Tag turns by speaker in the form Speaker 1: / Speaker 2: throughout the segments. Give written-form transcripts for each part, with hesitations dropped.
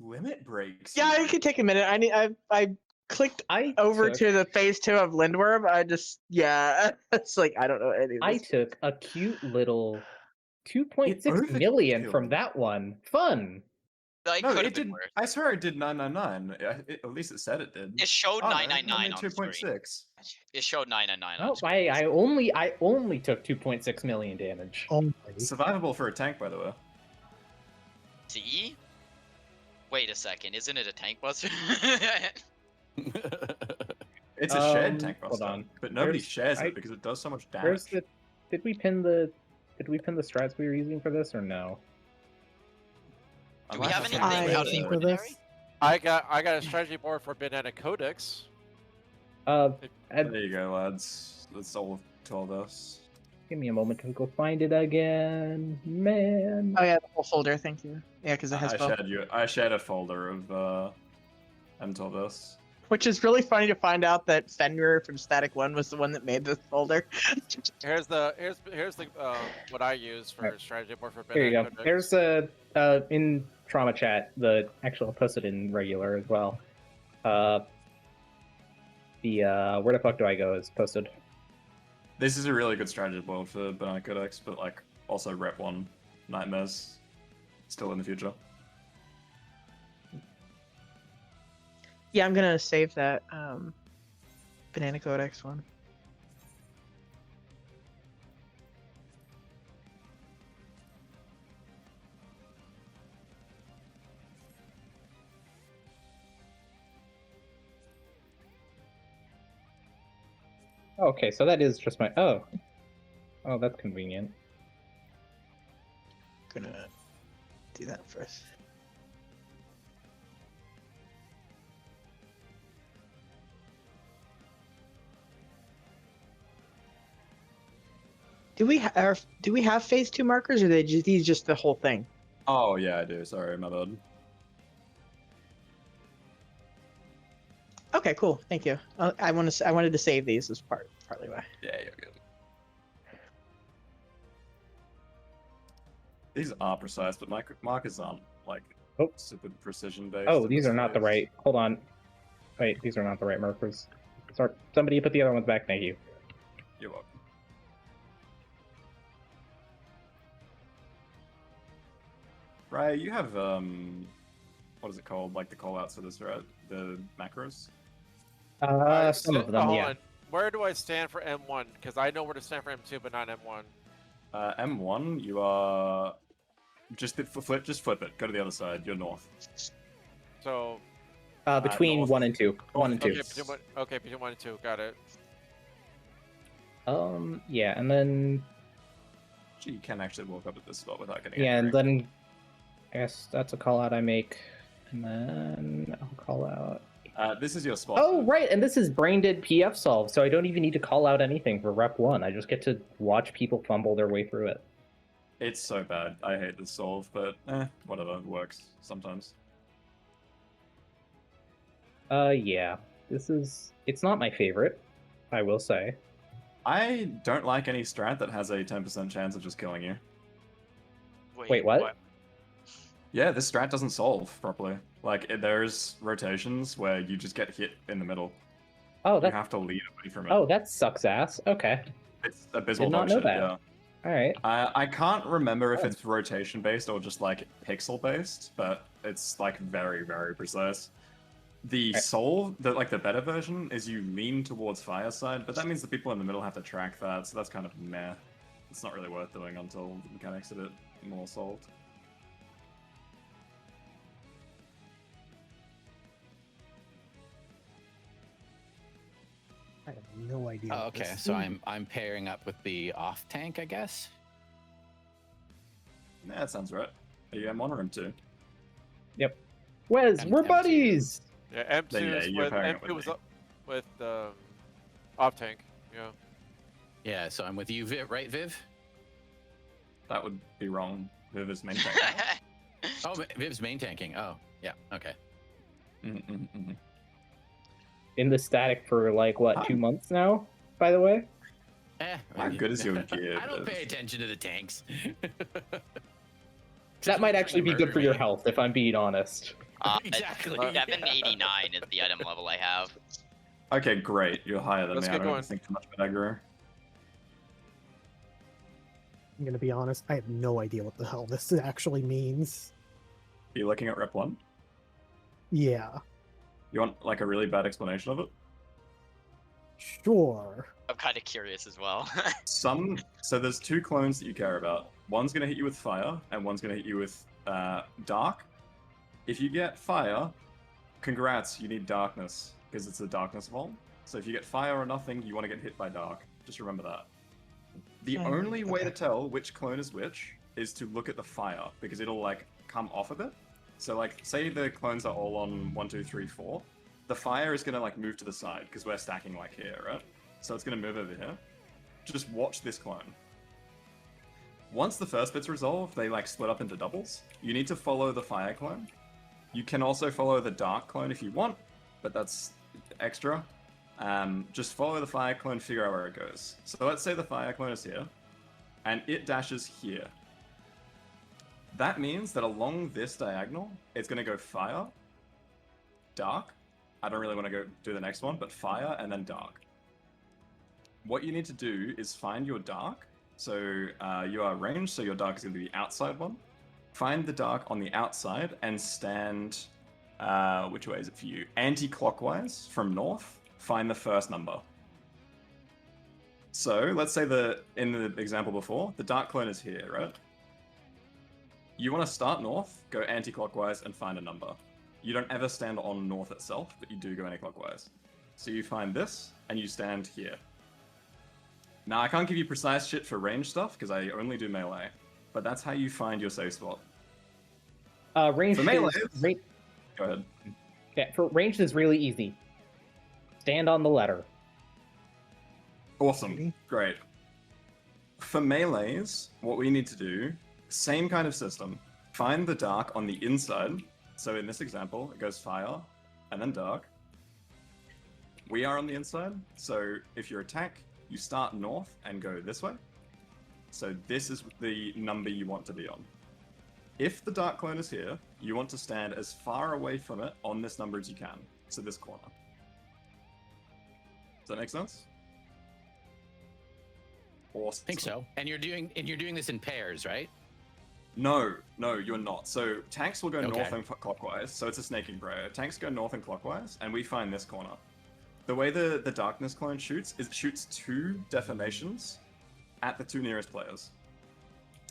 Speaker 1: limit breaks.
Speaker 2: Yeah, it could take a minute. I clicked over to the phase 2 of Lindwurm. It's like I don't know any of this.
Speaker 3: I took a cute little 2.6 million from that one. Fun.
Speaker 1: No, it did. I swear it did 999. At least it said it did.
Speaker 4: It showed 999 on
Speaker 1: 2.6.
Speaker 4: It showed 999 on
Speaker 3: Oh,
Speaker 4: screen.
Speaker 3: I only took 2.6 million damage.
Speaker 1: Survivable for a tank, by the way.
Speaker 4: See? Wait a second, isn't it a tank buster?
Speaker 1: It's a shared tank
Speaker 3: hold
Speaker 1: buster,
Speaker 3: on.
Speaker 1: but nobody shares it because it does so much damage.
Speaker 3: Did we pin the strats we were using for this or no?
Speaker 4: Do we have anything out of the
Speaker 5: for
Speaker 4: ordinary?
Speaker 5: this?
Speaker 6: I got a strategy board for Banana Codex.
Speaker 1: There you go, lads. That's all 12 of us.
Speaker 3: Give me a moment to go find it again, man.
Speaker 2: Oh yeah, the whole folder. Thank you. Yeah, because it has both.
Speaker 1: I shared a folder of M12S.
Speaker 2: Which is really funny to find out that Fenrir from Static 1 was the one that made this folder.
Speaker 6: Here's the what I use for strategy board for
Speaker 3: Here you
Speaker 6: Banana
Speaker 3: go.
Speaker 6: Codex.
Speaker 3: There's in trauma chat I'll post it in regular as well. Where the fuck do I go is posted.
Speaker 1: This is a really good strategy board for Banana Codex, but like also Rep 1 Nightmares still in the future.
Speaker 2: Yeah, I'm gonna save that Banana Codex one.
Speaker 3: Okay, so that is just my oh, that's convenient.
Speaker 2: Gonna do that first. Do we have phase 2 markers, or are these just the whole thing?
Speaker 1: Oh yeah, I do. Sorry, my bad.
Speaker 2: Okay, cool. Thank you. I wanted to save these as partly why.
Speaker 1: Yeah, you're good. These are precise, but my markers aren't like super precision based.
Speaker 3: Oh, these are not the right. Hold on. Wait, these are not the right markers. Sorry, somebody put the other ones back. Thank you.
Speaker 1: You're welcome. Right, you have what is it called? Like the callouts for this, right? The macros.
Speaker 3: Some of them, yeah.
Speaker 6: On. Where do I stand for M1? Because I know where to stand for M2, but not M1.
Speaker 1: M1, you are just flip it. Go to the other side. You're north.
Speaker 6: So.
Speaker 3: Between
Speaker 1: north.
Speaker 3: 1 and 2. 1 and 2.
Speaker 6: Okay, between 1 and 2. Got it.
Speaker 3: Yeah, and then.
Speaker 1: Gee, you can actually walk up at this spot without getting.
Speaker 3: Yeah,
Speaker 1: angry.
Speaker 3: and then. I guess that's a call out I make, and then I'll call out.
Speaker 1: This is your spot.
Speaker 3: Oh, right, and this is brain dead PF solve, so I don't even need to call out anything for rep 1. I just get to watch people fumble their way through it.
Speaker 1: It's so bad. I hate this solve, but whatever, it works sometimes.
Speaker 3: Yeah, it's not my favorite, I will say.
Speaker 1: I don't like any strat that has a 10% chance of just killing you.
Speaker 3: Wait, what?
Speaker 1: Yeah, this strat doesn't solve properly. Like, there's rotations where you just get hit in the middle.
Speaker 3: Oh,
Speaker 1: you have to lead away from it.
Speaker 3: Oh, that sucks ass. Okay.
Speaker 1: It's abysmal.
Speaker 3: Did not know
Speaker 1: shit,
Speaker 3: that.
Speaker 1: yeah.
Speaker 3: Alright.
Speaker 1: I can't remember if it's rotation based or just like pixel based, but it's like very, very precise. The solve, the better version is you lean towards fireside, but that means the people in the middle have to track that, so that's kind of meh. It's not really worth doing until the mechanics of it more solved.
Speaker 5: I have no idea.
Speaker 7: Oh, okay, so I'm pairing up with the off tank, I guess.
Speaker 1: Yeah, that sounds right. Are you M1 or M2?
Speaker 3: Yep. Wes, we're buddies.
Speaker 6: Yeah, M2 was with off tank. Yeah.
Speaker 7: Yeah, so I'm with you, Viv, right, Viv?
Speaker 1: That would be wrong. Viv is main tank.
Speaker 7: Oh, Viv's main tanking. Oh, yeah, okay.
Speaker 3: In the static for like what, 2 months now, by the way?
Speaker 1: How good is your gear?
Speaker 7: I don't pay attention to the tanks.
Speaker 3: That might actually be good for your health, if I'm being honest.
Speaker 7: Exactly.
Speaker 4: 789 is the item level I have.
Speaker 1: Okay, great. You're higher than
Speaker 6: Let's
Speaker 1: me.
Speaker 6: get
Speaker 1: I don't
Speaker 6: going.
Speaker 1: think too much about aggro.
Speaker 5: I'm gonna be honest, I have no idea what the hell this actually means.
Speaker 1: Are you looking at rep 1?
Speaker 5: Yeah,
Speaker 1: You want like a really bad explanation of it?
Speaker 5: sure.
Speaker 4: I'm kind of curious as well.
Speaker 1: So there's 2 clones that you care about. One's gonna hit you with fire, and one's gonna hit you with dark. If you get fire, congrats, you need darkness, because it's a darkness vault. So if you get fire or nothing, you want to get hit by dark. Just remember that. The only way to tell which clone is which is to look at the fire, because it'll like come off a bit. So like, say the clones are all on 1, 2, 3, 4. The fire is gonna like move to the side, because we're stacking like here, right? So it's gonna move over here. Just watch this clone. Once the first bit's resolved, they like split up into doubles. You need to follow the fire clone. You can also follow the dark clone if you want, but that's extra. Just follow the fire clone, figure out where it goes. So let's say the fire clone is here, and it dashes here. That means that along this diagonal, it's going to go fire, dark. I don't really want to go do the next one, but fire and then dark. What you need to do is find your dark. So you are ranged, so your dark is going to be the outside one. Find the dark on the outside and stand, which way is it for you? Anti-clockwise from north, find the first number. So let's say in the example before, the dark clone is here, right? You want to start north, go anti-clockwise and find a number. You don't ever stand on north itself, but you do go anti-clockwise. So you find this and you stand here. Now I can't give you precise shit for range stuff because I only do melee. But that's how you find your safe spot.
Speaker 3: Ranged
Speaker 1: For melee,
Speaker 3: Go
Speaker 1: ahead.
Speaker 3: Yeah, for ranged is really easy. Stand on the letter.
Speaker 1: Awesome. Great. For melees, what we need to do, same kind of system. Find the dark on the inside. So in this example, it goes fire and then dark. We are on the inside. So if you attack, you start north and go this way. So this is the number you want to be on. If the dark clone is here, you want to stand as far away from it on this number as you can. So this corner. Does that make sense? Awesome.
Speaker 7: I think so. And you're doing this in pairs, right?
Speaker 1: No, you're not. So tanks will go north
Speaker 7: Okay.
Speaker 1: and clockwise. So it's a snaking prayer. Tanks go north and clockwise, and we find this corner. The way the darkness clone shoots is it shoots 2 deformations at the 2 nearest players.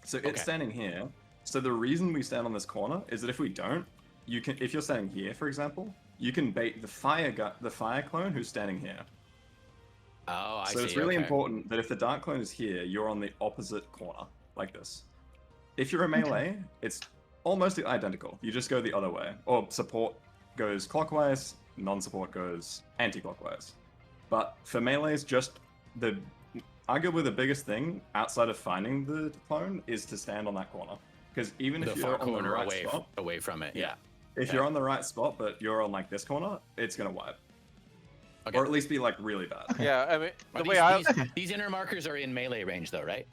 Speaker 1: So it's standing here. So the reason we stand on this corner is that if we don't, you can. If you're standing here, for example, you can bait the fire clone who's standing here.
Speaker 7: Oh, I see.
Speaker 1: So it's really important that if the dark clone is here, you're on the opposite corner, like this. If you're a melee, it's almost identical. You just go the other way. Or support goes clockwise, non-support goes anti-clockwise. But for melees, just arguably the biggest thing outside of finding the clone is to stand on that corner. Because even if you're on the right spot,
Speaker 7: away from it, yeah.
Speaker 1: If you're on the right spot, but you're on like this corner, it's gonna wipe.
Speaker 7: Okay.
Speaker 1: Or at least be like really bad.
Speaker 6: Yeah, I mean,
Speaker 7: Are
Speaker 6: the way
Speaker 7: these inner markers are in melee range, though, right?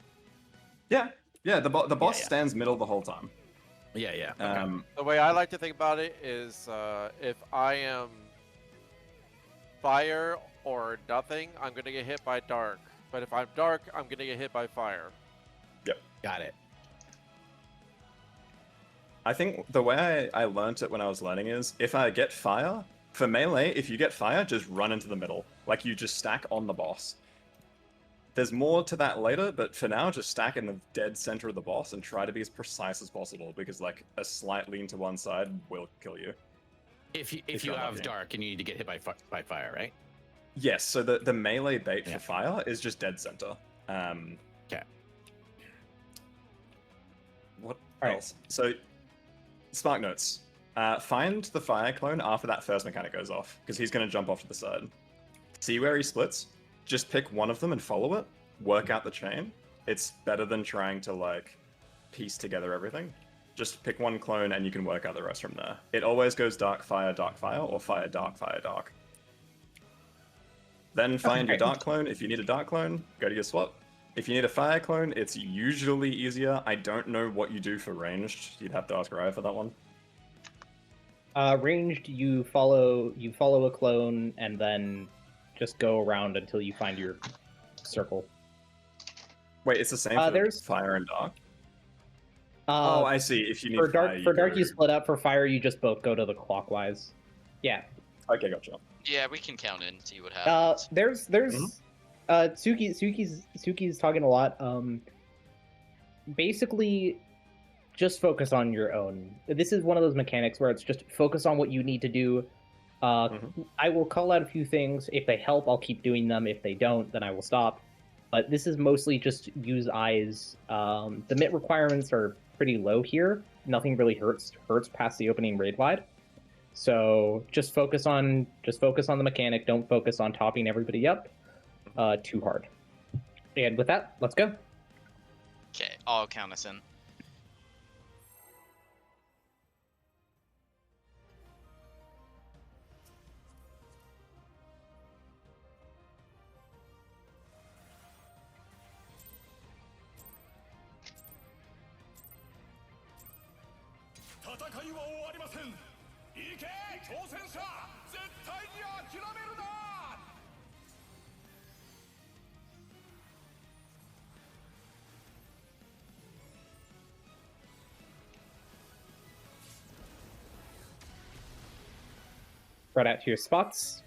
Speaker 1: Yeah, the boss
Speaker 7: Yeah.
Speaker 1: stands middle the whole time.
Speaker 7: Yeah. Okay.
Speaker 6: the way I like to think about it is, if I am fire or nothing, I'm gonna get hit by dark. But if I'm dark, I'm gonna get hit by fire.
Speaker 7: Got it.
Speaker 1: I think the way I learned it when I was learning is if I get fire, for melee, if you get fire, just run into the middle. Like you just stack on the boss. There's more to that later, but for now, just stack in the dead center of the boss and try to be as precise as possible because like a slight lean to one side will kill you.
Speaker 7: If you
Speaker 1: you're
Speaker 7: have
Speaker 1: lucky.
Speaker 7: dark and you need to get hit by fire, right?
Speaker 1: Yes, so the melee bait for fire is just dead center.
Speaker 7: Okay.
Speaker 1: What
Speaker 3: Alright.
Speaker 1: else? So, Spark Notes. Find the fire clone after that first mechanic goes off, because he's going to jump off to the side. See where he splits? Just pick one of them and follow it. Work out the chain. It's better than trying to, like, piece together everything. Just pick one clone and you can work out the rest from there. It always goes dark, fire, or fire, dark. Then find your dark clone. If you need a dark clone, go to your swap. If you need a fire clone, it's usually easier. I don't know what you do for ranged. You'd have to ask Raya for that one.
Speaker 3: Ranged, you follow a clone and then just go around until you find your circle.
Speaker 1: Wait, it's the same for
Speaker 3: there's-
Speaker 1: fire and dark?
Speaker 3: Uh,
Speaker 1: Oh, I see. If you need
Speaker 3: for
Speaker 1: fire,
Speaker 3: dark,
Speaker 1: go...
Speaker 3: you split up. For fire, you just both go to the clockwise. Yeah.
Speaker 1: Okay, gotcha.
Speaker 4: Yeah, we can count in, see what happens.
Speaker 3: There's Suki's talking a lot. Basically, just focus on your own. This is one of those mechanics where it's just focus on what you need to do. I will call out a few things. If they help, I'll keep doing them. If they don't, then I will stop. But this is mostly just use eyes. The MIT requirements are pretty low here. Nothing really hurts past the opening raid wide. So just focus on the mechanic. Don't focus on topping everybody up too hard. And with that, let's go.
Speaker 4: Okay, I'll count us in.
Speaker 3: Spread out to your spots.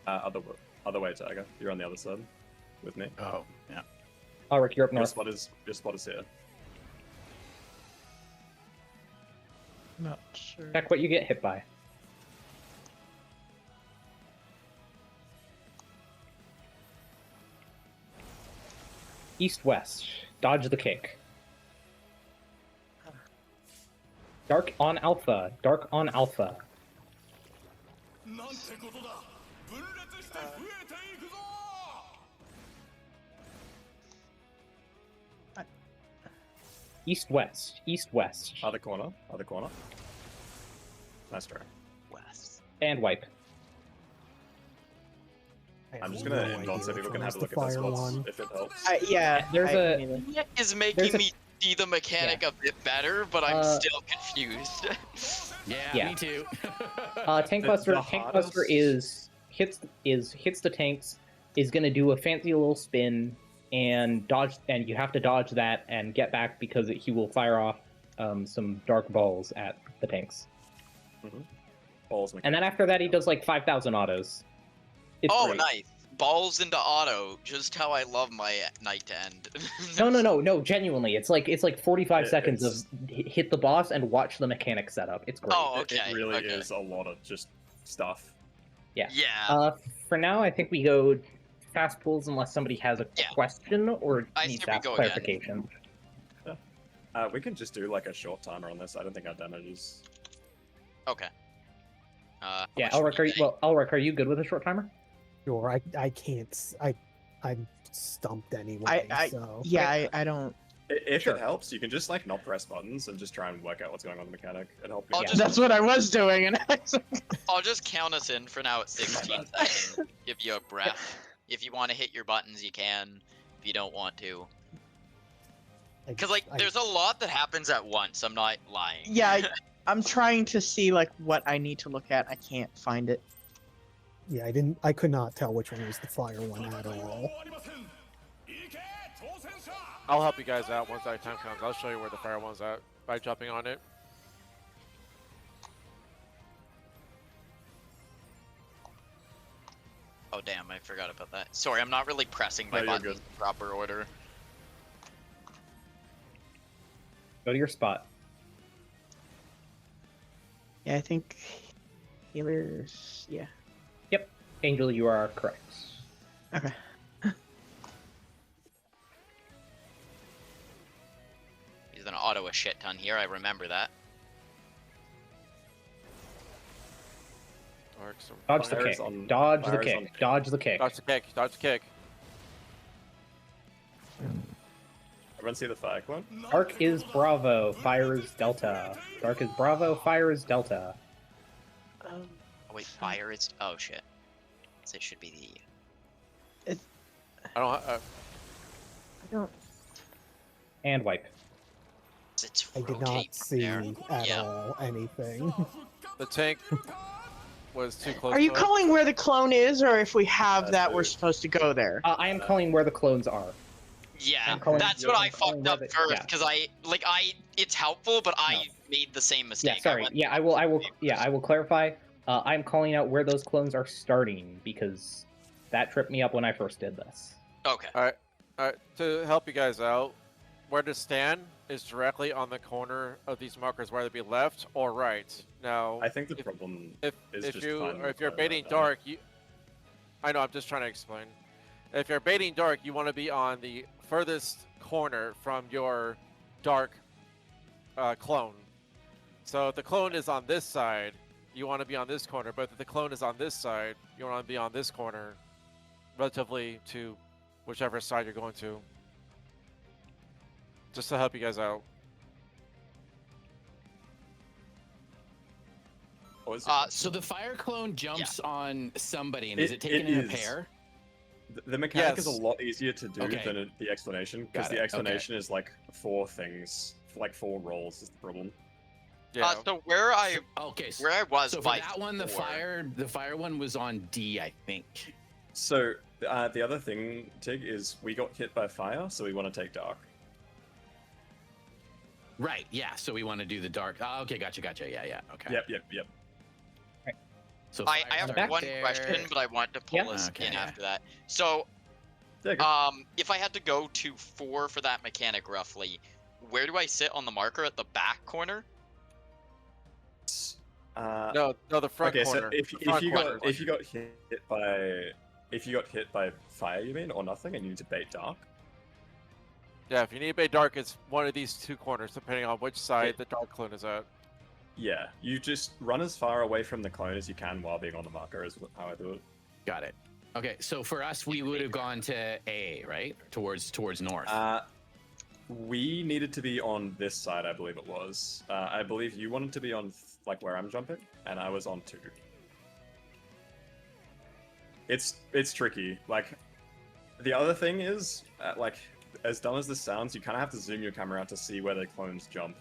Speaker 1: Other way, Tiger. You're on the other side with me.
Speaker 7: Oh, yeah.
Speaker 3: Ulrich, you're up
Speaker 1: Your
Speaker 3: north.
Speaker 1: spot is here.
Speaker 2: Not sure.
Speaker 3: Check what you get hit by. East-west. Dodge the kick. Dark on alpha. Dark on alpha. East-west. East-west.
Speaker 1: Other corner. Nice try.
Speaker 4: West.
Speaker 3: And wipe.
Speaker 5: I
Speaker 1: I'm
Speaker 5: have
Speaker 1: just gonna
Speaker 5: no
Speaker 1: end on so
Speaker 5: idea
Speaker 1: people
Speaker 5: which
Speaker 1: can
Speaker 5: one
Speaker 1: have a
Speaker 5: is
Speaker 1: look
Speaker 5: the
Speaker 1: at their
Speaker 5: fire
Speaker 1: spots
Speaker 5: one.
Speaker 1: if it helps.
Speaker 3: There's a-
Speaker 4: It is making
Speaker 3: There's a-
Speaker 4: me see the mechanic a bit better, but I'm still confused.
Speaker 3: Yeah.
Speaker 7: Me too.
Speaker 3: Tank Buster. Tank Buster
Speaker 1: hardest-
Speaker 3: hits the tanks. Is gonna do a fancy little spin and dodge, and you have to dodge that and get back because he will fire off some dark balls at the tanks.
Speaker 1: Balls
Speaker 3: And then after that, he does like 5,000 autos. It's
Speaker 4: Oh,
Speaker 3: great.
Speaker 4: nice. Balls into auto. Just how I love my night to end.
Speaker 3: No. Genuinely, it's like 45 seconds
Speaker 1: it's-
Speaker 3: of hit the boss and watch the mechanic setup. It's great.
Speaker 4: Oh,
Speaker 1: It
Speaker 4: okay.
Speaker 1: really
Speaker 4: okay.
Speaker 1: is a lot of just stuff.
Speaker 3: Yeah.
Speaker 4: Yeah.
Speaker 3: For now, I think we go fast pulls unless somebody has a
Speaker 4: Yeah.
Speaker 3: question or
Speaker 4: I
Speaker 3: needs
Speaker 4: think
Speaker 3: to
Speaker 4: we
Speaker 3: ask
Speaker 4: go again.
Speaker 3: clarification.
Speaker 1: We can just do like a short timer on this. I don't think our damage is.
Speaker 4: Okay.
Speaker 3: Yeah,
Speaker 4: how much
Speaker 3: Ulrich,
Speaker 4: do you think?
Speaker 3: Ulrich, are you good with a short timer?
Speaker 5: Sure, I can't. I'm stumped anyway. So
Speaker 2: I don't.
Speaker 1: If
Speaker 3: Sure.
Speaker 1: it helps, you can just like not press buttons and just try and work out what's going on in the mechanic. It helps.
Speaker 4: I'll
Speaker 3: Yeah.
Speaker 4: just-
Speaker 2: That's what I was doing, and I was like,
Speaker 4: I'll just count us in for now at 16 seconds. Give you a breath. If you want to hit your buttons, you can. If you don't want to. Because, like, there's a lot that happens at once. I'm not lying.
Speaker 2: yeah, I'm trying to see like what I need to look at. I can't find it.
Speaker 5: yeah, I could not tell which one was the fire one at all.
Speaker 6: I'll help you guys out once that time comes. I'll show you where the fire one's at by jumping on it.
Speaker 4: Oh, damn, I forgot about that. Sorry, I'm not really pressing my
Speaker 1: No, you're
Speaker 4: buttons
Speaker 1: good.
Speaker 4: in proper order.
Speaker 3: Go to your spot.
Speaker 2: Yeah, I think healers. Yeah.
Speaker 3: Angel, you are correct.
Speaker 2: Okay.
Speaker 4: He's gonna auto a shit ton here, I remember that.
Speaker 6: Dark, some
Speaker 3: Dodge the
Speaker 1: Fire's
Speaker 3: kick.
Speaker 1: on-
Speaker 3: Dodge the
Speaker 1: fire's
Speaker 3: kick.
Speaker 1: on-
Speaker 3: Dodge the kick.
Speaker 6: Dodge the kick. Dodge the kick.
Speaker 1: Everyone see the fire clone?
Speaker 3: Dark is Bravo. Fire is Delta. Dark is Bravo. Fire is Delta.
Speaker 4: Oh, wait, fire is. Oh, shit. So it should be the.
Speaker 6: I don't.
Speaker 2: I don't.
Speaker 3: And wipe.
Speaker 4: It's
Speaker 5: I did
Speaker 4: rotate
Speaker 5: not
Speaker 4: from
Speaker 5: see
Speaker 4: there.
Speaker 5: at
Speaker 4: Yeah.
Speaker 5: all anything.
Speaker 6: The tank was too close.
Speaker 2: Are you
Speaker 6: to us.
Speaker 2: calling where the clone is, or if we have that, we're
Speaker 1: so-
Speaker 2: supposed to go there?
Speaker 3: I am calling where the clones are.
Speaker 4: Yeah,
Speaker 3: I'm calling-
Speaker 4: that's what I
Speaker 3: I'm calling
Speaker 4: fucked up
Speaker 3: where the-
Speaker 4: first
Speaker 3: yeah.
Speaker 4: because it's helpful, but I made the same mistake.
Speaker 3: Yeah, sorry.
Speaker 4: went
Speaker 3: Yeah, I will clarify. I'm calling out where those clones are starting because that tripped me up when I first did this.
Speaker 4: Okay.
Speaker 6: All right. To help you guys out, where to stand is directly on the corner of these markers, whether it be left or right. Now,
Speaker 1: I think the problem
Speaker 6: if
Speaker 1: is just
Speaker 6: you're
Speaker 1: finding the clone
Speaker 6: baiting
Speaker 1: right now.
Speaker 6: dark, I know. I'm just trying to explain. If you're baiting dark, you want to be on the furthest corner from your dark clone. So if the clone is on this side, you want to be on this corner. But if the clone is on this side, you want to be on this corner, relatively to whichever side you're going to. Just to help you guys out.
Speaker 1: What was it?
Speaker 7: So the fire clone jumps on somebody, and is it
Speaker 1: It
Speaker 7: taken in a
Speaker 1: is.
Speaker 7: pair?
Speaker 1: The mechanic is a
Speaker 6: Yes.
Speaker 1: lot easier to do
Speaker 7: Okay.
Speaker 1: than the explanation, because
Speaker 7: Got
Speaker 1: the
Speaker 7: it,
Speaker 1: explanation is like 4 things, like 4 rolls is the problem.
Speaker 6: Yeah.
Speaker 4: So where I
Speaker 7: Okay.
Speaker 4: was
Speaker 7: So for
Speaker 4: by
Speaker 7: that one, the
Speaker 4: 4.
Speaker 7: fire one was on D, I think.
Speaker 1: So the other thing, Tig, is we got hit by fire, so we want to take dark.
Speaker 7: Right. Yeah. So we want to do the dark. Oh, okay. Gotcha. Yeah. Okay.
Speaker 1: Yep.
Speaker 7: So
Speaker 4: I
Speaker 7: fire
Speaker 4: have
Speaker 7: dark
Speaker 4: one
Speaker 7: there.
Speaker 4: question, but I want to pull
Speaker 3: Yeah.
Speaker 4: us
Speaker 7: Okay.
Speaker 4: in after that. So,
Speaker 1: There you go.
Speaker 4: if I had to go to 4 for that mechanic roughly, where do I sit on the marker at the back corner?
Speaker 6: No, the front
Speaker 1: okay,
Speaker 6: corner.
Speaker 1: so if
Speaker 6: The front
Speaker 1: you
Speaker 6: corner.
Speaker 1: got hit by fire, you mean, or nothing, and you need to bait dark.
Speaker 6: Yeah, if you need to bait dark, it's one of these 2 corners, depending on which side
Speaker 1: Okay.
Speaker 6: the dark clone is at.
Speaker 1: Yeah, you just run as far away from the clone as you can while being on the marker. Is how I do it.
Speaker 7: Got it. Okay. So for us, we would have gone to A, right? Towards north.
Speaker 1: We needed to be on this side, I believe it was. I believe you wanted to be on like where I'm jumping, and I was on 2. It's tricky. Like, the other thing is, like, as dumb as this sounds, you kind of have to zoom your camera out to see where the clones jump.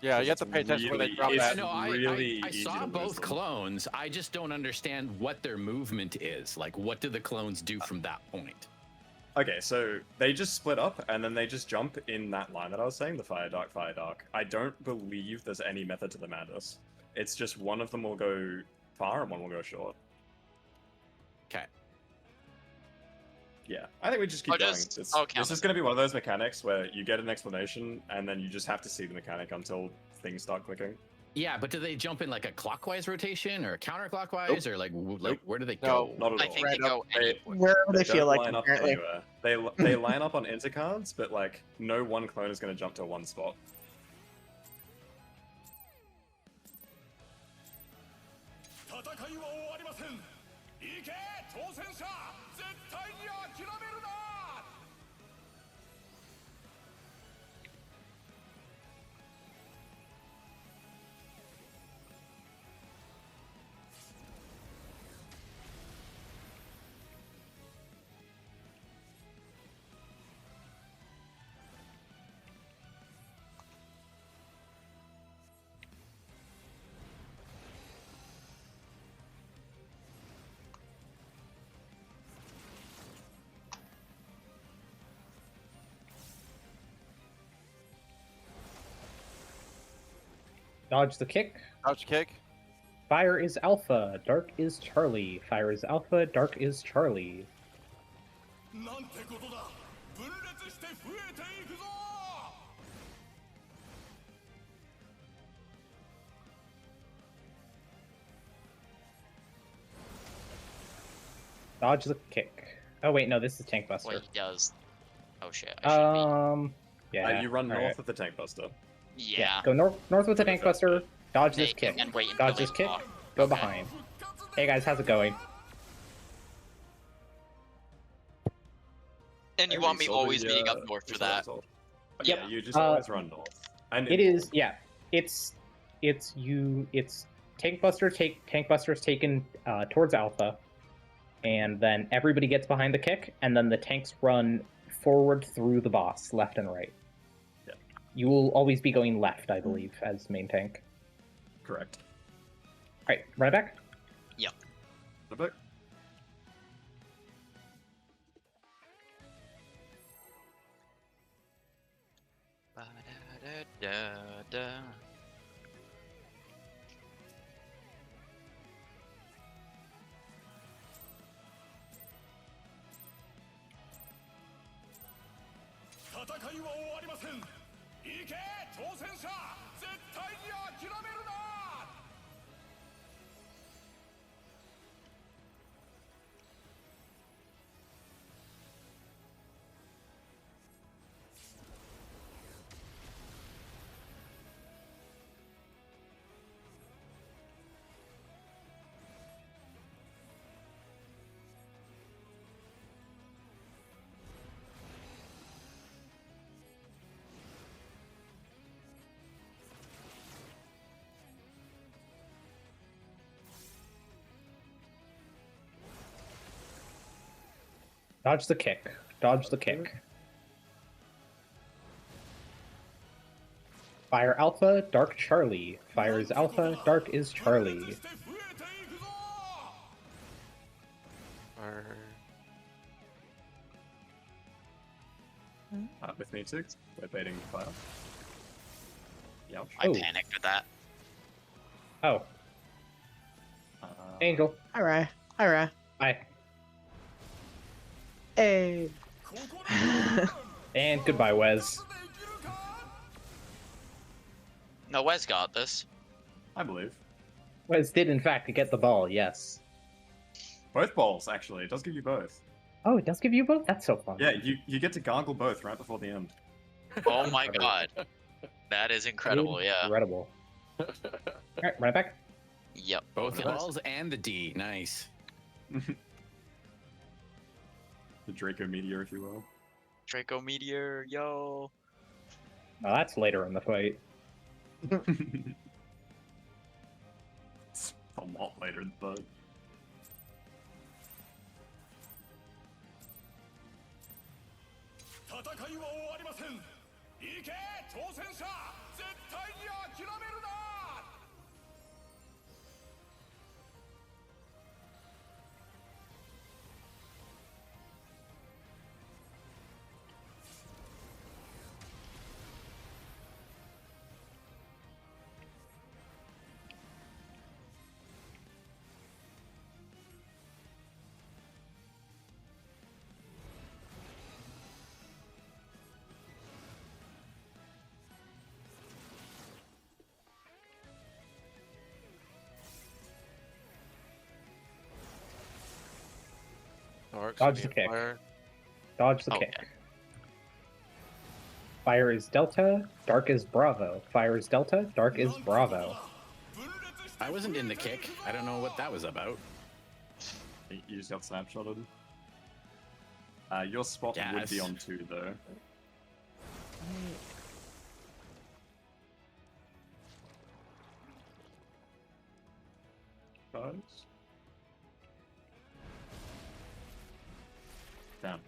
Speaker 6: Yeah, you have
Speaker 1: It's
Speaker 6: to pay attention when they
Speaker 1: really-
Speaker 6: drop
Speaker 1: it's
Speaker 6: that.
Speaker 7: No,
Speaker 1: really
Speaker 7: I
Speaker 1: easy
Speaker 7: saw
Speaker 1: to lose
Speaker 7: both
Speaker 1: them.
Speaker 7: clones. I just don't understand what their movement is. Like, what do the clones do from that point?
Speaker 1: Okay, so they just split up, and then they just jump in that line that I was saying, the fire dark, fire dark. I don't believe there's any method to the madness. It's just one of them will go far and one will go short.
Speaker 7: Okay.
Speaker 1: Yeah, I think we just keep
Speaker 4: I'll
Speaker 1: going.
Speaker 4: just-
Speaker 1: It's,
Speaker 4: I'll count
Speaker 1: this is
Speaker 4: it.
Speaker 1: going to be one of those mechanics where you get an explanation, and then you just have to see the mechanic until things start clicking.
Speaker 7: Yeah, but do they jump in like a clockwise rotation or a counterclockwise, or like
Speaker 1: Nope.
Speaker 7: where do they
Speaker 6: No,
Speaker 7: go?
Speaker 1: Not at
Speaker 4: I
Speaker 1: all.
Speaker 4: think
Speaker 6: Right
Speaker 4: they
Speaker 6: up,
Speaker 4: go
Speaker 1: they-
Speaker 4: anywhere.
Speaker 2: Wherever they
Speaker 1: Don't
Speaker 2: feel like,
Speaker 1: line up
Speaker 2: apparently.
Speaker 1: anywhere. They line up on intercards, but like no one clone is going to jump to one spot.
Speaker 8: 戦いは終わりません。行け挑戦者、絶対に諦めるな。
Speaker 3: Dodge the kick.
Speaker 6: Ouch kick.
Speaker 3: Fire is Alpha. Dark is Charlie. Fire is Alpha. Dark is Charlie.
Speaker 8: なんてことだ。分裂して増えていくぞ。
Speaker 3: Dodge the kick. Oh wait, no, this is Tank Buster.
Speaker 4: Wait, he does. Oh shit. I should
Speaker 3: Yeah.
Speaker 1: You run
Speaker 3: all
Speaker 1: north
Speaker 3: right.
Speaker 1: with the tank buster.
Speaker 4: be. Yeah.
Speaker 3: Go north with the Tank Buster. Dodge this
Speaker 4: Hey,
Speaker 3: kick.
Speaker 4: and wait until
Speaker 3: Dodge
Speaker 4: they
Speaker 3: this kick.
Speaker 4: block.
Speaker 3: Go
Speaker 4: Okay.
Speaker 3: behind. Hey guys, how's it going?
Speaker 4: And you
Speaker 1: Hey,
Speaker 4: want me
Speaker 1: so
Speaker 4: always
Speaker 1: the,
Speaker 4: meeting up north for
Speaker 1: is that
Speaker 4: that?
Speaker 1: result?
Speaker 3: Yep.
Speaker 1: Yeah, you just
Speaker 3: Uh,
Speaker 1: always run north. And
Speaker 3: It is, yeah. It's Tank Buster's taken towards Alpha, and then everybody gets behind the kick, and then the tanks run forward through the boss, left and right.
Speaker 1: Yeah.
Speaker 3: You will always be going left, I believe, as main tank.
Speaker 1: Correct.
Speaker 3: Alright, run it back.
Speaker 4: Yep.
Speaker 1: A bit.
Speaker 4: Ba-da-da-da-da.
Speaker 3: Dodge the kick. Dodge the kick. Fire Alpha, Dark Charlie. Fire is Alpha, Dark is Charlie.
Speaker 1: With me too. We're baiting fire. Yep.
Speaker 4: I
Speaker 3: Oh.
Speaker 4: panicked with that.
Speaker 3: Oh, Angel.
Speaker 2: Alright. Alright.
Speaker 3: Bye.
Speaker 2: Hey.
Speaker 3: And goodbye, Wes.
Speaker 4: No, Wes got this.
Speaker 1: I believe.
Speaker 3: Wes did, in fact, get the ball, yes.
Speaker 1: Both balls, actually. It does give you both.
Speaker 3: Oh, it does give you both? That's so fun.
Speaker 1: Yeah, you get to gargle both right before the end.
Speaker 4: Oh my god. That is incredible, yeah.
Speaker 3: Incredible. Alright, run it back.
Speaker 4: Yep.
Speaker 7: Both the
Speaker 1: Nice.
Speaker 7: balls and the D. Nice.
Speaker 1: The Draco Meteor, if you will.
Speaker 4: Draco Meteor, yo.
Speaker 3: Oh, that's later in the fight.
Speaker 1: It's a lot later, but...
Speaker 3: Dodge the kick.
Speaker 6: Fire.
Speaker 3: Dodge the
Speaker 4: Okay.
Speaker 3: kick. Fire is Delta, Dark is Bravo. Fire is Delta, Dark is Bravo.
Speaker 7: I wasn't in the kick. I don't know what that was about.
Speaker 1: You just got snapshotted. Your spot would be
Speaker 7: Yes.
Speaker 1: on 2, though. Guys? Damn.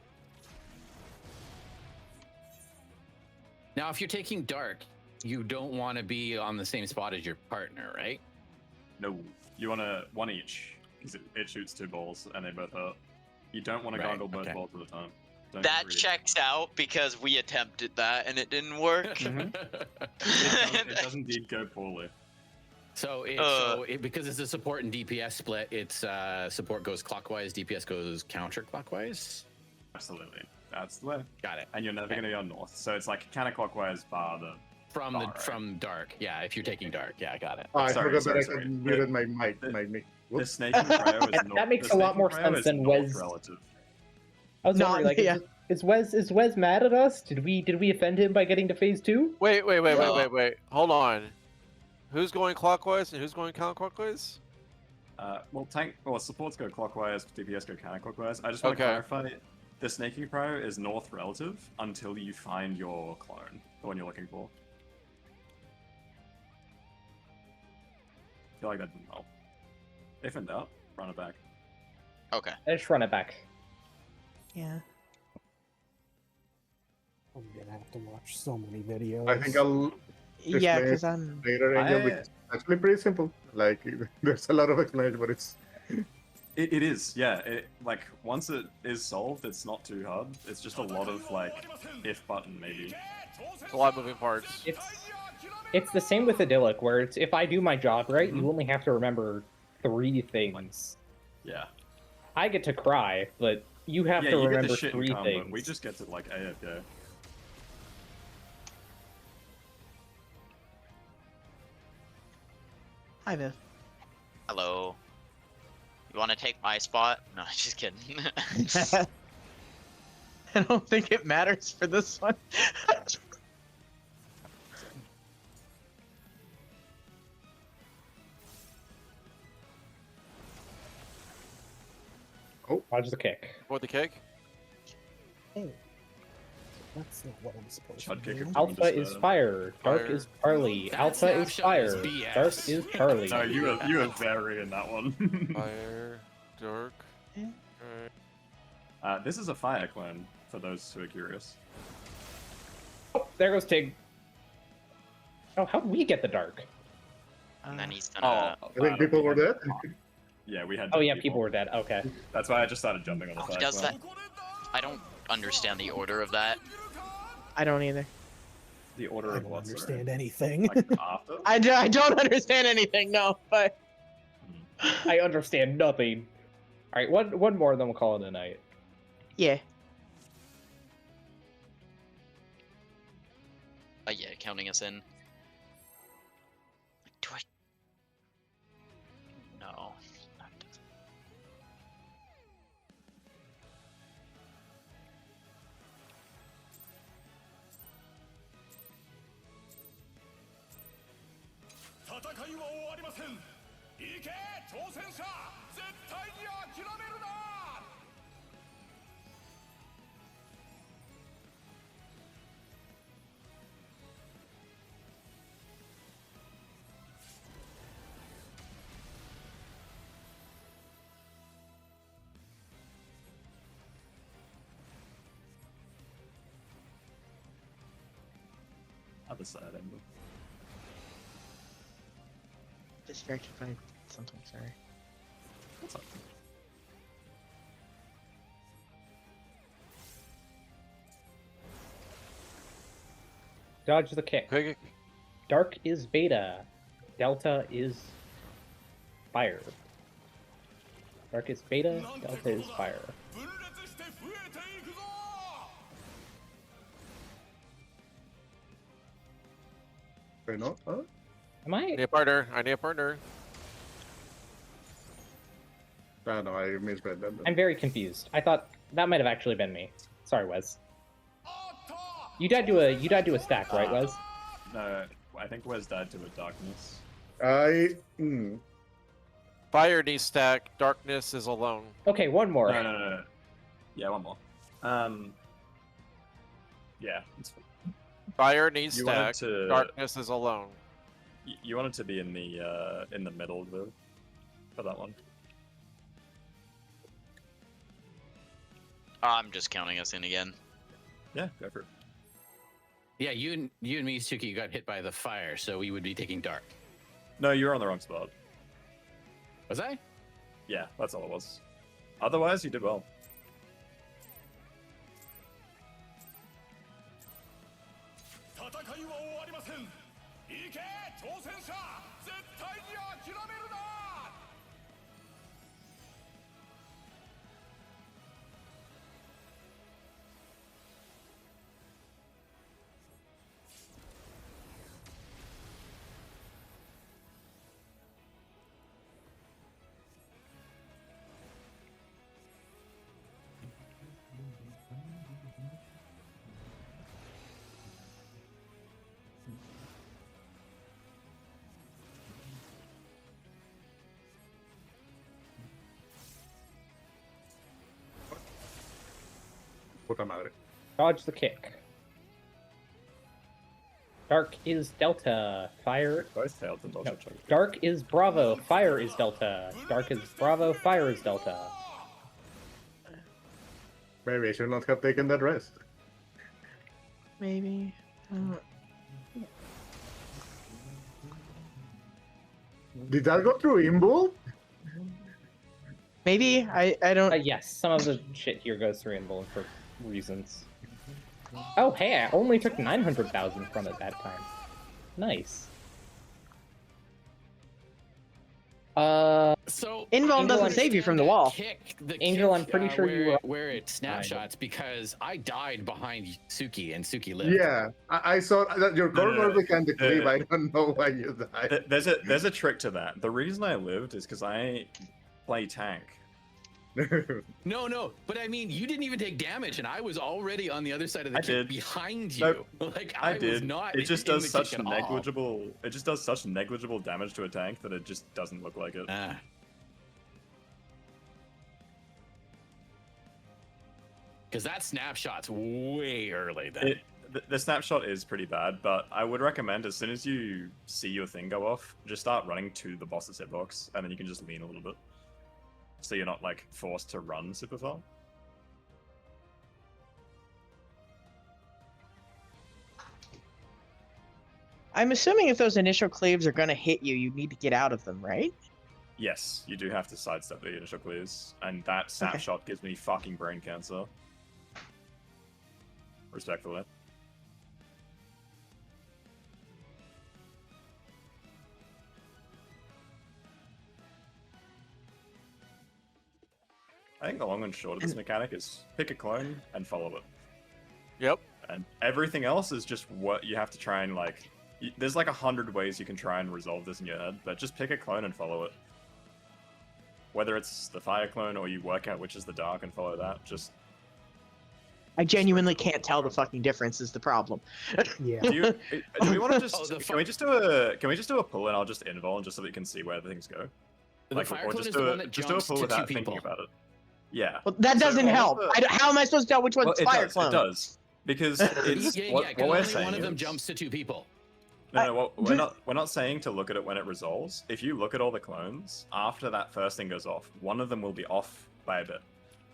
Speaker 7: Now, if you're taking dark, you don't want to be on the same spot as your partner, right?
Speaker 1: No. You want to one each, because it shoots 2 balls, and they both hurt. You don't want to
Speaker 7: Right,
Speaker 1: gargle both
Speaker 7: okay.
Speaker 1: balls at a time. Don't
Speaker 4: That
Speaker 1: get greedy.
Speaker 4: checks out because we attempted that and it didn't work.
Speaker 1: It does indeed go poorly.
Speaker 7: So, because it's a support and DPS split, it's support goes clockwise, DPS goes counterclockwise.
Speaker 1: Absolutely. That's the way.
Speaker 7: Got it.
Speaker 1: And you're never going to go north. So it's like counterclockwise bar the...
Speaker 7: From
Speaker 1: All right.
Speaker 7: from dark, yeah. If you're taking dark, yeah, I got it.
Speaker 9: Oh, I
Speaker 1: Sorry,
Speaker 9: forgot
Speaker 1: sorry,
Speaker 9: that I
Speaker 1: sorry.
Speaker 9: had muted my mic.
Speaker 1: The
Speaker 9: Whoops.
Speaker 1: snaking cryo is
Speaker 3: That
Speaker 1: north.
Speaker 3: makes
Speaker 1: the
Speaker 3: a lot
Speaker 1: snaking
Speaker 3: more
Speaker 1: cryo
Speaker 3: sense
Speaker 1: is
Speaker 3: than
Speaker 1: north
Speaker 3: Wes.
Speaker 1: relative.
Speaker 3: I was
Speaker 2: Not-
Speaker 3: wondering, like,
Speaker 2: yeah.
Speaker 3: is Wes mad at us? Did we offend him by getting to phase 2?
Speaker 6: Wait.
Speaker 4: Yeah.
Speaker 6: Hold on. Who's going clockwise and who's going counterclockwise?
Speaker 1: Supports go clockwise, DPS go counterclockwise. I just want to
Speaker 6: Okay.
Speaker 1: clarify, the snaking cryo is north relative until you find your clone, the one you're looking for. I feel like that didn't help. If in doubt, run it back.
Speaker 4: Okay.
Speaker 3: I just run it back.
Speaker 2: Yeah.
Speaker 5: Oh, yeah. gonna have to watch so many videos.
Speaker 9: I think I'll
Speaker 2: Yeah,
Speaker 9: explain
Speaker 2: because I'm.
Speaker 9: later, Angel. Because it's actually pretty simple. Like there's a lot of explanation, but it's
Speaker 1: It is, yeah. Like once it is solved, it's not too hard. It's just a lot of like if button maybe.
Speaker 6: It's a lot of moving parts.
Speaker 3: It's the same with idyllic, where it's if I do my job right, you only have to remember 3 things.
Speaker 1: Yeah.
Speaker 3: I get to cry, but you have
Speaker 1: Yeah,
Speaker 3: to
Speaker 1: you get
Speaker 3: remember
Speaker 1: the shit
Speaker 3: 3
Speaker 1: in combo.
Speaker 3: things.
Speaker 1: We just get to like AFK.
Speaker 2: Hi there.
Speaker 4: Hello. You want to take my spot? No, just kidding.
Speaker 2: I don't think it matters for this one.
Speaker 3: Dodge the kick.
Speaker 6: For the kick.
Speaker 5: Hey, that's not what I'm supposed
Speaker 1: Shot
Speaker 5: to
Speaker 1: kicker.
Speaker 5: do.
Speaker 3: Alpha is fire. Dark
Speaker 6: Fire.
Speaker 3: is Charlie.
Speaker 7: That
Speaker 3: Alpha is
Speaker 7: snapshot
Speaker 3: fire.
Speaker 7: is BS.
Speaker 3: Dark is Charlie.
Speaker 1: No, you are very in that one.
Speaker 6: Fire. Dark. Alright.
Speaker 1: This is a fire clone for those who are curious.
Speaker 3: Oh, there goes Tig. Oh, how did we get the dark?
Speaker 4: And then he's gonna.
Speaker 9: I think people were dead.
Speaker 1: Yeah, we had.
Speaker 3: Oh
Speaker 1: dead
Speaker 3: yeah, people were dead. Okay.
Speaker 1: That's why I just started jumping on the
Speaker 4: He
Speaker 1: fire
Speaker 4: does
Speaker 1: clone.
Speaker 4: that. I don't understand the order of that.
Speaker 2: I don't either.
Speaker 1: The order
Speaker 5: I
Speaker 1: of
Speaker 5: don't
Speaker 1: what? sorry?
Speaker 5: understand anything.
Speaker 1: Like after?
Speaker 2: I don't understand anything, no, but.
Speaker 3: I understand nothing. All right, one more, then we'll call it a night.
Speaker 2: Yeah.
Speaker 4: Yeah, counting us in. Do I? No. that doesn't-
Speaker 1: Other side, Emily.
Speaker 2: Distracted by something, sorry.
Speaker 1: What's up?
Speaker 3: Dodge the kick.
Speaker 6: Kick.
Speaker 3: Dark is beta. Delta is fire. Dark is beta. Delta is fire.
Speaker 9: Fair enough, huh?
Speaker 3: Am
Speaker 6: I need
Speaker 3: I?
Speaker 6: a partner. I need a partner.
Speaker 9: No, I misread that.
Speaker 3: I'm very confused. I thought that might have actually been me. Sorry, Wes. You died to a stack, right, Wes?
Speaker 1: No, I think Wes died to a darkness.
Speaker 6: Fire needs stack. Darkness is alone.
Speaker 3: Okay, one more.
Speaker 1: No. Yeah, one more. Yeah, it's fine.
Speaker 6: Fire needs
Speaker 1: You wanted
Speaker 6: stack.
Speaker 1: to-
Speaker 6: Darkness is alone.
Speaker 1: You wanted to be in the middle though, for that one.
Speaker 4: I'm just counting us in again.
Speaker 1: Yeah, go for it.
Speaker 7: Yeah, you and me, Suki, got hit by the fire, so we would be taking dark.
Speaker 1: No, you're on the wrong spot.
Speaker 7: Was I?
Speaker 1: Yeah, that's all it was. Otherwise, you did well.
Speaker 9: Puta madre.
Speaker 3: Dodge the kick. Dark is Delta. Fire.
Speaker 1: Both failed to dodge
Speaker 3: No.
Speaker 1: each other.
Speaker 3: Dark is Bravo. Fire is Delta. Dark is Bravo. Fire is Delta.
Speaker 9: Maybe I should not have taken that rest.
Speaker 2: maybe.
Speaker 9: Did that go through Imbull?
Speaker 2: Maybe I don't.
Speaker 3: Yes, some of the shit here goes through Inbull for reasons. Oh, hey, I only took 900,000 from it that time. Nice.
Speaker 7: So
Speaker 2: Invuln doesn't save you from the wall.
Speaker 3: Angel, I'm pretty sure you were
Speaker 7: where it snapshots because I died behind Suki and Suki lived.
Speaker 9: Yeah, I saw that your core was behind the cleave. I don't know why you died.
Speaker 1: There's a trick to that. The reason I lived is because I play tank.
Speaker 7: No, but I mean, you didn't even take damage, and I was already on the other side of the
Speaker 1: I
Speaker 7: kick
Speaker 1: did.
Speaker 7: behind you.
Speaker 1: Nope.
Speaker 7: Like
Speaker 1: I
Speaker 7: was
Speaker 1: did.
Speaker 7: not.
Speaker 1: It just
Speaker 7: in
Speaker 1: does
Speaker 7: the kick
Speaker 1: such
Speaker 7: at all.
Speaker 1: negligible. It just does such negligible damage to a tank that it just doesn't look like it.
Speaker 7: Because that snapshot's way early then.
Speaker 1: The snapshot is pretty bad, but I would recommend as soon as you see your thing go off, just start running to the boss's hitbox, and then you can just lean a little bit. So you're not like forced to run super far.
Speaker 2: I'm assuming if those initial cleaves are gonna hit you, you need to get out of them, right?
Speaker 1: Yes, you do have to sidestep the initial clears, and that snapshot gives me fucking brain cancer. Respectfully. I think the long and short of this mechanic is pick a clone and follow it.
Speaker 6: Yep.
Speaker 1: And everything else is just what you have to try and like... There's like 100 ways you can try and resolve this in your head, but just pick a clone and follow it. Whether it's the fire clone or you work out which is the dark and follow that, just...
Speaker 2: I genuinely can't tell the fucking difference is the problem.
Speaker 5: Yeah.
Speaker 1: Do we want to just... can we just do a pull and I'll just invul just so we can see where things go?
Speaker 7: The fire clone is the one that
Speaker 1: just do a
Speaker 7: jumps
Speaker 1: pull
Speaker 7: to two
Speaker 1: without
Speaker 7: people.
Speaker 1: thinking about it. Yeah.
Speaker 2: Well, that doesn't help. How am I supposed to tell which one's fire clone?
Speaker 1: It does. Because it's what we're
Speaker 7: only
Speaker 1: saying
Speaker 7: one of them
Speaker 1: is-
Speaker 7: jumps to two people.
Speaker 1: No, we're not saying to look at it when it resolves. If you look at all the clones, after that first thing goes off, one of them will be off by a bit.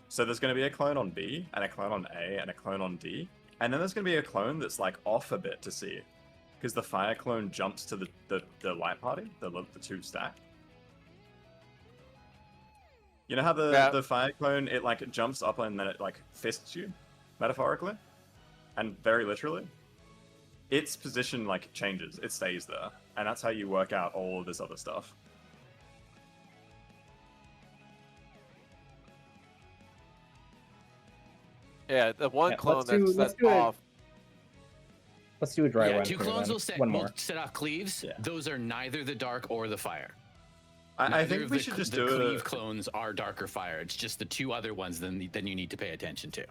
Speaker 1: So there's going to be a clone on B, and a clone on A, and a clone on D. And then there's going to be a clone that's like off a bit to C. Because the fire clone jumps to the light party, the two stack. You know how the fire clone, it like jumps up and then it like fists you, metaphorically? And very literally? Its position like changes, it stays there. And that's how you work out all of this other stuff.
Speaker 6: Yeah, the one clone
Speaker 3: let's
Speaker 6: that's
Speaker 3: do
Speaker 6: off.
Speaker 3: Let's do a dry run.
Speaker 7: Two
Speaker 3: here,
Speaker 7: clones
Speaker 3: then.
Speaker 7: will set off cleaves.
Speaker 1: Yeah.
Speaker 7: Those are neither the dark or the fire.
Speaker 1: I
Speaker 7: Neither
Speaker 1: think
Speaker 7: of
Speaker 1: we
Speaker 7: the
Speaker 1: should
Speaker 7: cl-
Speaker 1: just
Speaker 7: the
Speaker 1: do
Speaker 7: cleave
Speaker 1: it.
Speaker 7: clones are dark or fire. It's just the two other ones then you need to pay attention to.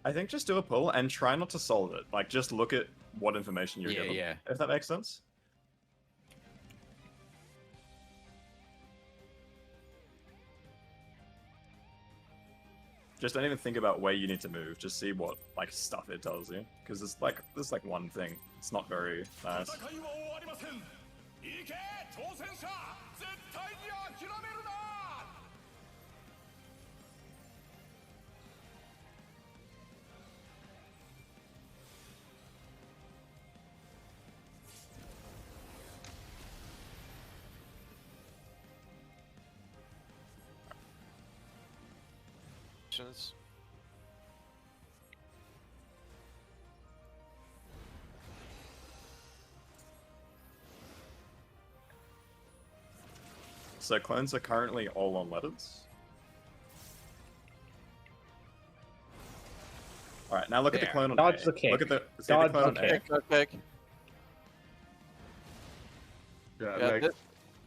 Speaker 1: I think just do a pull and try not to solve it. Like, just look at what information you're
Speaker 7: Yeah,
Speaker 1: given.
Speaker 7: yeah.
Speaker 1: If that makes sense. Just don't even think about where you need to move. Just see what like stuff it tells you, because there's like one thing. It's not very nice.
Speaker 8: 戦いは終わりません。行け挑戦者絶対に諦めるな
Speaker 1: So clones are currently all on letters. All right, now look at the
Speaker 7: There.
Speaker 1: clone on
Speaker 3: Dodge
Speaker 1: A.
Speaker 3: the kick.
Speaker 1: Look at the
Speaker 3: Dodge
Speaker 1: clone
Speaker 3: the
Speaker 1: on A.
Speaker 3: kick.
Speaker 6: Okay.
Speaker 9: Yeah,
Speaker 6: Yeah,
Speaker 9: like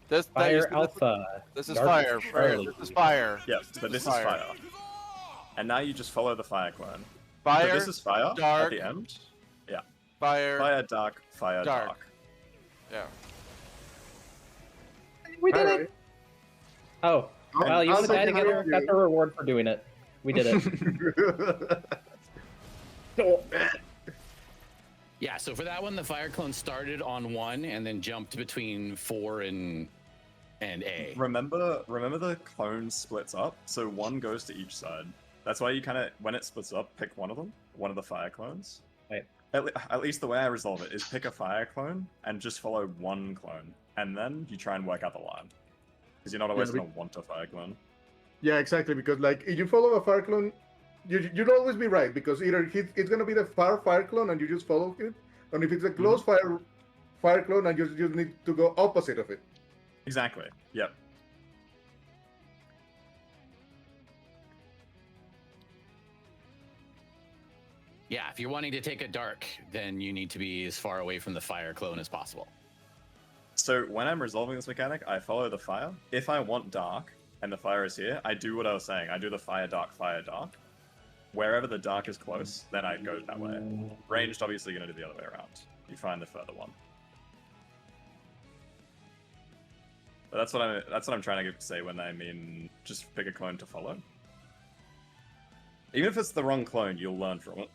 Speaker 6: this
Speaker 3: Fire Alpha.
Speaker 6: This is
Speaker 3: Dark
Speaker 6: fire.
Speaker 3: Charlie.
Speaker 6: This is fire.
Speaker 1: Yeah, but this is fire. And now you just follow the fire clone.
Speaker 6: Fire.
Speaker 1: So this is fire
Speaker 6: dark,
Speaker 1: at the end. Yeah.
Speaker 6: Fire.
Speaker 1: Fire, dark, fire,
Speaker 6: Dark.
Speaker 1: dark.
Speaker 6: Yeah.
Speaker 2: We did
Speaker 9: alright.
Speaker 2: it.
Speaker 3: Oh, well, you want to die
Speaker 9: second
Speaker 3: together?
Speaker 9: help
Speaker 3: That's
Speaker 9: you.
Speaker 3: a reward for doing it. We did it.
Speaker 7: Yeah, so for that one, the fire clone started on 1 and then jumped between 4 and A.
Speaker 1: Remember the clone splits up, so one goes to each side. That's why you kind of, when it splits up, pick one of them, one of the fire clones.
Speaker 3: Right.
Speaker 1: at least the way I resolve it is pick a fire clone and just follow one clone, and then you try and work out the line, because you're not always
Speaker 9: Yeah,
Speaker 1: gonna want a fire clone.
Speaker 9: Yeah, exactly. Because like if you follow a fire clone, you'd always be right, because either it's gonna be the fire clone and you just follow it, or if it's a close fire clone and you just need to go opposite of it.
Speaker 1: Exactly. Yep.
Speaker 7: Yeah, if you're wanting to take a dark, then you need to be as far away from the fire clone as possible.
Speaker 1: So when I'm resolving this mechanic, I follow the fire. If I want dark and the fire is here, I do what I was saying. I do the fire dark. Wherever the dark is close, then I go that way. Ranged, obviously, going to do the other way around. You find the further one. But that's what I'm trying to say when I mean just pick a clone to follow. Even if it's the wrong clone, you'll learn from it.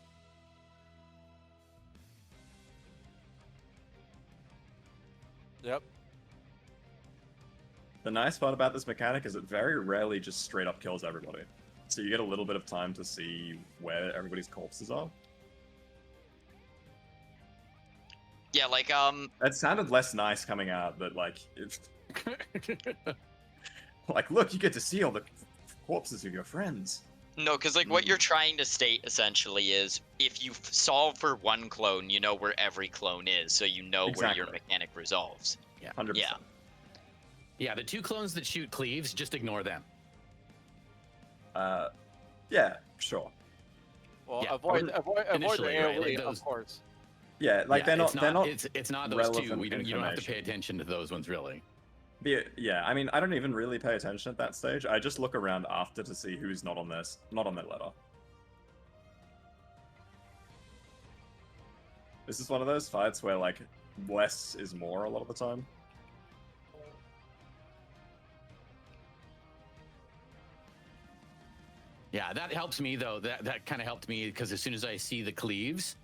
Speaker 6: Yep.
Speaker 1: The nice part about this mechanic is it very rarely just straight up kills everybody. So you get a little bit of time to see where everybody's corpses are.
Speaker 4: Yeah, like
Speaker 1: It sounded less nice coming out, but like, like, look, you get to see all the corpses of your friends.
Speaker 4: no, because like what you're trying to state essentially is if you solve for one clone, you know where every clone is, so you know where your mechanic resolves.
Speaker 7: Yeah.
Speaker 1: 100%.
Speaker 4: Yeah.
Speaker 7: Yeah, the two clones that shoot cleaves, just ignore them.
Speaker 1: Yeah, sure.
Speaker 6: Well,
Speaker 7: Yeah,
Speaker 6: avoid the
Speaker 7: initially, right,
Speaker 6: AoE,
Speaker 7: like
Speaker 6: of
Speaker 7: those-
Speaker 6: course.
Speaker 1: Yeah, like
Speaker 7: Yeah,
Speaker 1: they're not.
Speaker 7: It's not those two.
Speaker 1: relevant
Speaker 7: You don't have to pay
Speaker 1: information.
Speaker 7: attention to those ones really.
Speaker 1: Yeah, I mean, I don't even really pay attention at that stage. I just look around after to see who's not on this, not on that letter. This is one of those fights where like less is more a lot of the time.
Speaker 7: Yeah, that helps me though. That kind of helped me because as soon as I see the cleaves,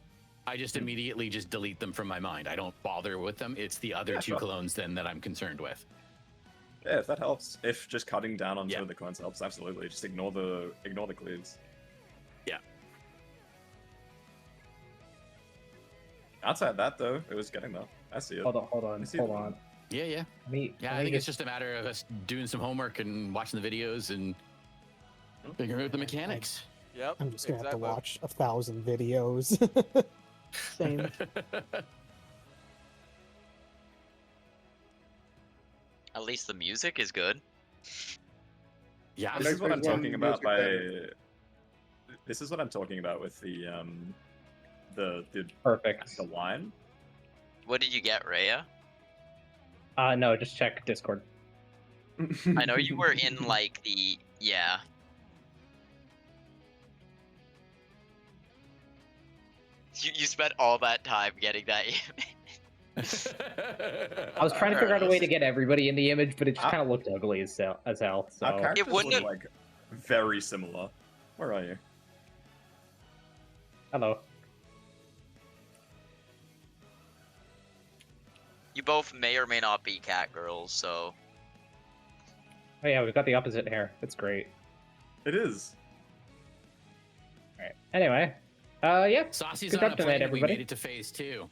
Speaker 7: I just immediately just delete them from my mind. I don't bother with them. It's the other two clones then that I'm concerned with.
Speaker 1: Yeah, if that helps. If just cutting down on some of the clones helps, absolutely. Just ignore the cleaves.
Speaker 7: Yeah.
Speaker 1: Outside that though, it was getting there. I see it.
Speaker 3: Hold on.
Speaker 7: Yeah. I think it's just a matter of us doing some homework and watching the videos and figuring out the mechanics.
Speaker 6: Yep.
Speaker 5: I'm just gonna have to watch 1,000 videos.
Speaker 2: Same.
Speaker 4: At least the music is good.
Speaker 7: Yeah,
Speaker 1: This is what I'm talking about This is what I'm talking about with the
Speaker 3: Perfect.
Speaker 1: the line.
Speaker 4: What did you get, Rhea?
Speaker 3: No, just check Discord.
Speaker 4: I know you were in like the You spent all that time getting that image.
Speaker 3: I was trying to figure out a way to get everybody in the image, but it just kind of looked ugly as hell.
Speaker 1: Our
Speaker 3: So
Speaker 1: characters
Speaker 4: It wouldn't
Speaker 1: look
Speaker 4: have-
Speaker 1: like very similar. Where are you?
Speaker 3: hello.
Speaker 4: You both may or may not be cat girls, so
Speaker 3: Oh yeah, we've got the opposite hair. It's great.
Speaker 1: It is.
Speaker 3: All right. Anyway, yeah.
Speaker 7: Saucy's
Speaker 3: Good
Speaker 7: on a
Speaker 3: job tonight,
Speaker 7: plane. We
Speaker 3: everybody.
Speaker 7: made it to phase 2.